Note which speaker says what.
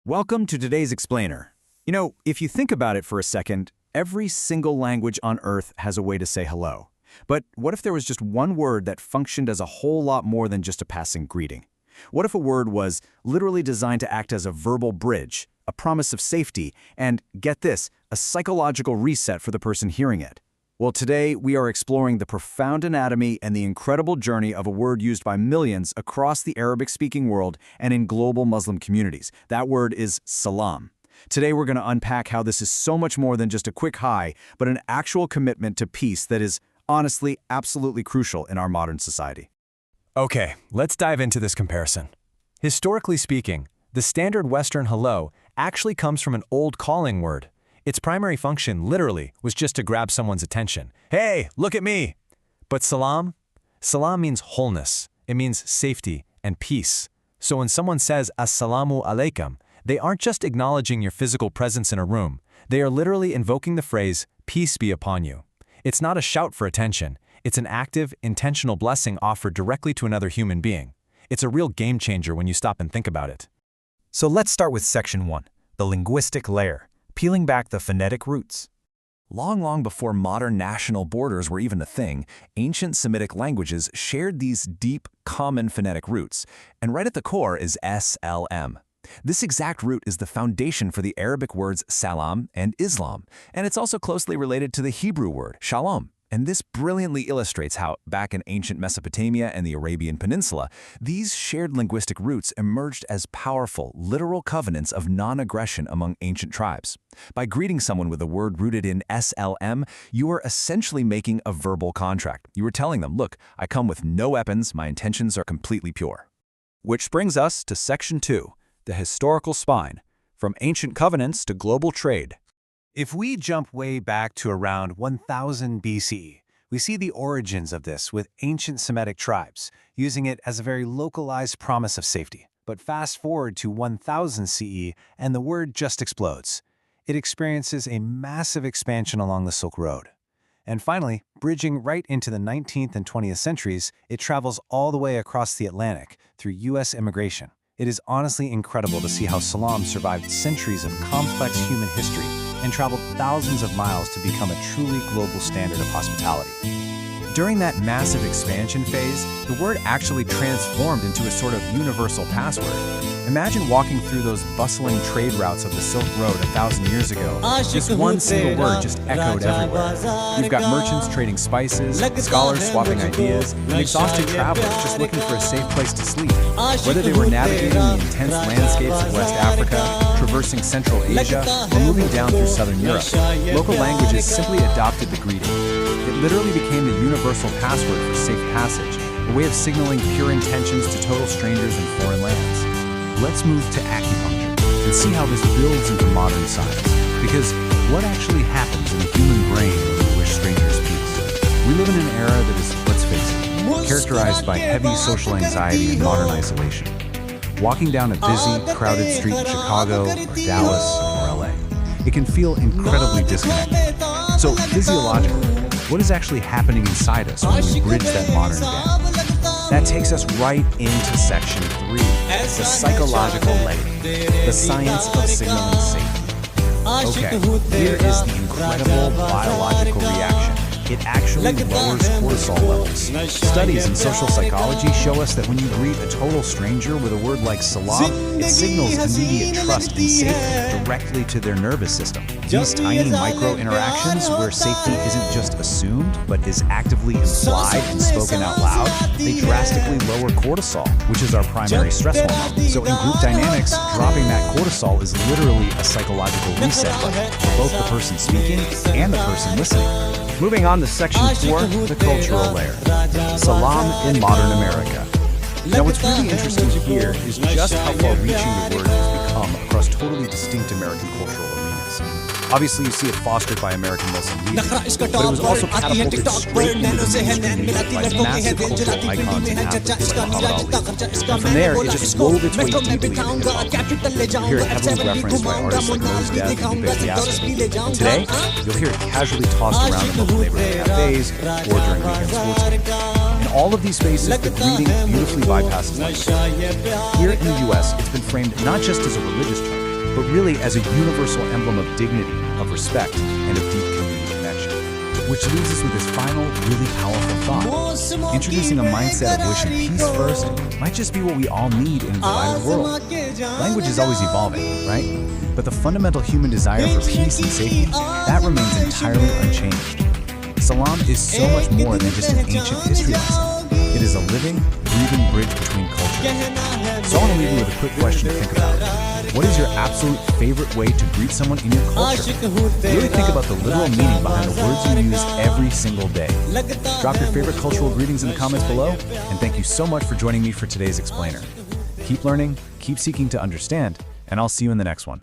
Speaker 1: Welcome to today's explainer. If you think about it for a second, every single language on Earth has a way to say hello. But what if there was just one word that functioned as a whole lot more than just a passing greeting? What if a word was literally designed to act as a verbal bridge, a promise of safety, and, get this, a psychological reset for the person hearing it? Well, today we are exploring the profound anatomy and the incredible journey of a word used by millions across the Arabic-speaking world and in global Muslim communities. That word is salam. Today we're going to unpack how this is so much more than just a quick hi, but an actual commitment to peace that is, honestly, absolutely crucial in our modern society.
Speaker 2: Okay, let's dive into this comparison. Historically speaking, the standard Western hello actually comes from an old calling word. Its primary function, literally, was just to grab someone's attention. Hey, look at me! But salam? Salam means wholeness. It means safety and peace. So when someone says assalamu alaikum, they aren't just acknowledging your physical presence in a room. They are literally invoking the phrase, peace be upon you. It's not a shout for attention. It's an active, intentional blessing offered directly to another human being. It's a real game changer when you stop and think about it.
Speaker 1: So let's start with section 1, the linguistic layer. Peeling back the phonetic roots. Long before modern national borders were even a thing, ancient Semitic languages shared these deep, common phonetic roots, and right at the core is SLM. This exact root is the foundation for the Arabic words salam and Islam, and it's also closely related to the Hebrew word shalom. And this brilliantly illustrates how, back in ancient Mesopotamia and the Arabian Peninsula, these shared linguistic roots emerged as powerful, literal covenants of non-aggression among ancient tribes. By greeting someone with a word rooted in SLM, you are essentially making a verbal contract. You are telling them, look, I come with no weapons, my intentions are completely pure. Which brings us to section 2, the historical spine, from ancient covenants to global trade.
Speaker 2: If we jump way back to around 1000 BCE, we see the origins of this with ancient Semitic tribes, using it as a very localized promise of safety. But fast forward to 1000 CE, and the word just explodes. It experiences a massive expansion along the Silk Road. And finally, bridging right into the 19th and 20th centuries, it travels all the way across the Atlantic through U.S. immigration. It is honestly incredible to see how salam survived centuries of complex human history and traveled thousands of miles to become a truly global standard of hospitality. During that massive expansion phase, the word actually transformed into a sort of universal password. Imagine walking through those bustling trade routes of the Silk Road 1,000 years ago. Just one single word just echoed everywhere. You've got merchants trading spices, scholars swapping ideas, and exhausted travelers just looking for a safe place to sleep. Whether they were navigating the intense landscapes of West Africa, traversing Central Asia, or moving down through Southern Europe, local languages simply adopted the greeting. It literally became the universal password for safe passage, a way of signaling pure intentions to total strangers in foreign lands. Let's move to acupuncture and see how this builds into modern science. Because what actually happens in the human brain when we wish strangers peace? We live in an era that is, let's face it, characterized by heavy social anxiety and modern isolation. Walking down a busy, crowded street in Chicago, or Dallas, or LA, it can feel incredibly disconnected. So physiologically, what is actually happening inside us when we bridge that modern gap? That takes us right into section 3, the psychological layer, the science of signaling safety. Okay, here is the incredible biological reaction. It actually lowers cortisol levels. Studies in social psychology show us that when you greet a total stranger with a word like salam, it signals immediate trust and safety directly to their nervous system. These tiny micro-interactions where safety isn't just assumed, but is actively implied and spoken out loud, they drastically lower cortisol, which is our primary stress hormone. So in group dynamics, dropping that cortisol is literally a psychological reset button for both the person speaking and the person listening. Moving on to section 4, the cultural layer. Salam in modern America. Now what's really interesting here is just how far-reaching the word has become across totally distinct American cultural arenas. Obviously, you see it fostered by American Muslim leaders, but it was also catapulted straight into the mainstream media by massive cultural icons and athletes like Muhammad Ali. And from there, it just wove its way deeply into hip-hop. You hear it heavily referenced by artists like Mos Def and Big Diazzo. Today, you'll hear it casually tossed around in local neighborhood cafes or during weekend sports games. In all of these spaces, the greeting beautifully bypasses language. Here in the U.S., it's been framed not just as a religious term,
Speaker 1: but really as a universal emblem of dignity, of respect, and of deep community connection. Which leaves us with this final, really powerful thought. Introducing a mindset of wishing peace first might just be what we all need in a divided world. Language is always evolving, right? But the fundamental human desire for peace and safety, that remains entirely unchanged. Salam is so much more than just an ancient history lesson. It is a living, breathing bridge between cultures. So I want to leave you with a quick question to think about. What is your absolute favorite way to greet someone in your culture? Really think about the literal meaning behind the words you use every single day. Drop your favorite cultural greetings in the comments below, and thank you so much for joining me for today's Explainer. Keep learning, keep seeking to understand, and I'll see you in the next one.